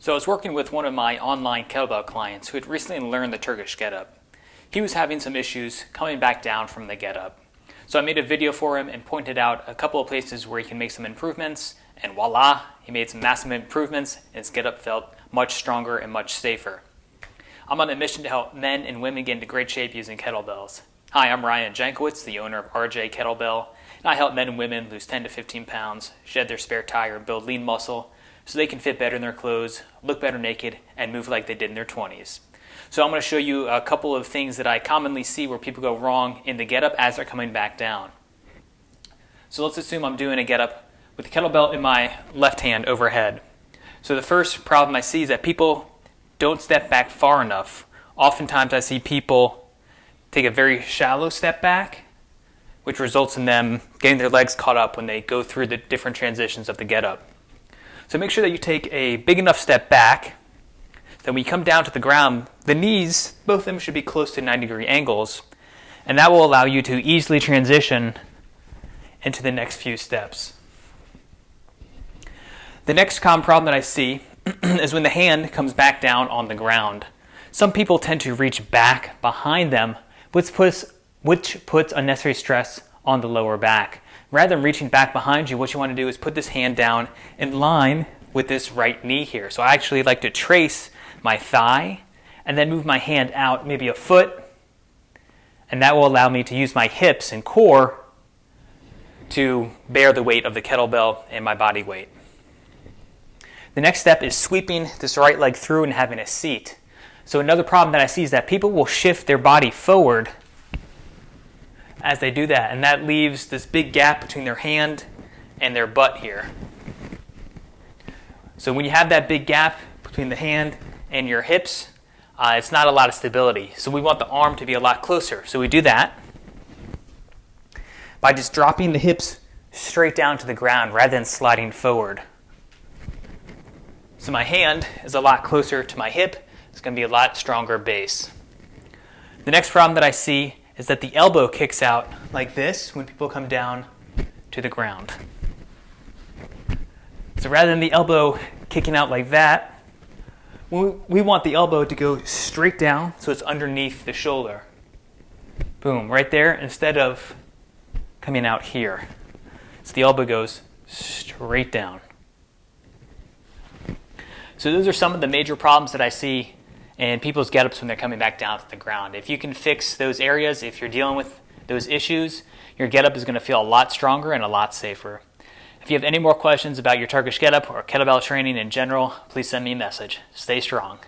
So I was working with one of my online kettlebell clients who had recently learned the Turkish Getup. He was having some issues coming back down from the Getup. So I made a video for him and pointed out a couple of places where he can make some improvements, and voila, he made some massive improvements and his Getup felt much stronger and much safer. I'm on a mission to help men and women get into great shape using kettlebells. Hi, I'm Ryan Jankowitz, the owner of RJ Kettlebell, and I help men and women lose 10 to 15 pounds, shed their spare tire, and build lean muscle so they can fit better in their clothes, look better naked, and move like they did in their 20s. So I'm going to show you a couple of things that I commonly see where people go wrong in the Getup as they're coming back down. So let's assume I'm doing a Getup with the kettlebell in my left hand overhead. So the first problem I see is that people don't step back far enough. Oftentimes I see people take a very shallow step back, which results in them getting their legs caught up when they go through the different transitions of the Getup. So make sure that you take a big enough step back that when you come down to the ground, the knees, both of them should be close to 90-degree angles, and that will allow you to easily transition into the next few steps. The next common problem that I see is when the hand comes back down on the ground. Some people tend to reach back behind them, which puts unnecessary stress on the lower back. Rather than reaching back behind you, what you want to do is put this hand down in line with this right knee here. So I actually like to trace my thigh and then move my hand out maybe a foot, and that will allow me to use my hips and core to bear the weight of the kettlebell and my body weight. The next step is sweeping this right leg through and having a seat. So another problem that I see is that people will shift their body forward as they do that, and that leaves this big gap between their hand and their butt here. So when you have that big gap between the hand and your hips, it's not a lot of stability. So we want the arm to be a lot closer. So we do that by just dropping the hips straight down to the ground rather than sliding forward. So my hand is a lot closer to my hip. It's going to be a lot stronger base. The next problem that I see is that the elbow kicks out like this when people come down to the ground. So rather than the elbow kicking out like that, we want the elbow to go straight down so it's underneath the shoulder. Boom, right there, instead of coming out here. So the elbow goes straight down. So those are some of the major problems that I see in people's Getups when they're coming back down to the ground. If you can fix those areas, if you're dealing with those issues, your Getup is going to feel a lot stronger and a lot safer. If you have any more questions about your Turkish Getup or kettlebell training in general, please send me a message. Stay strong.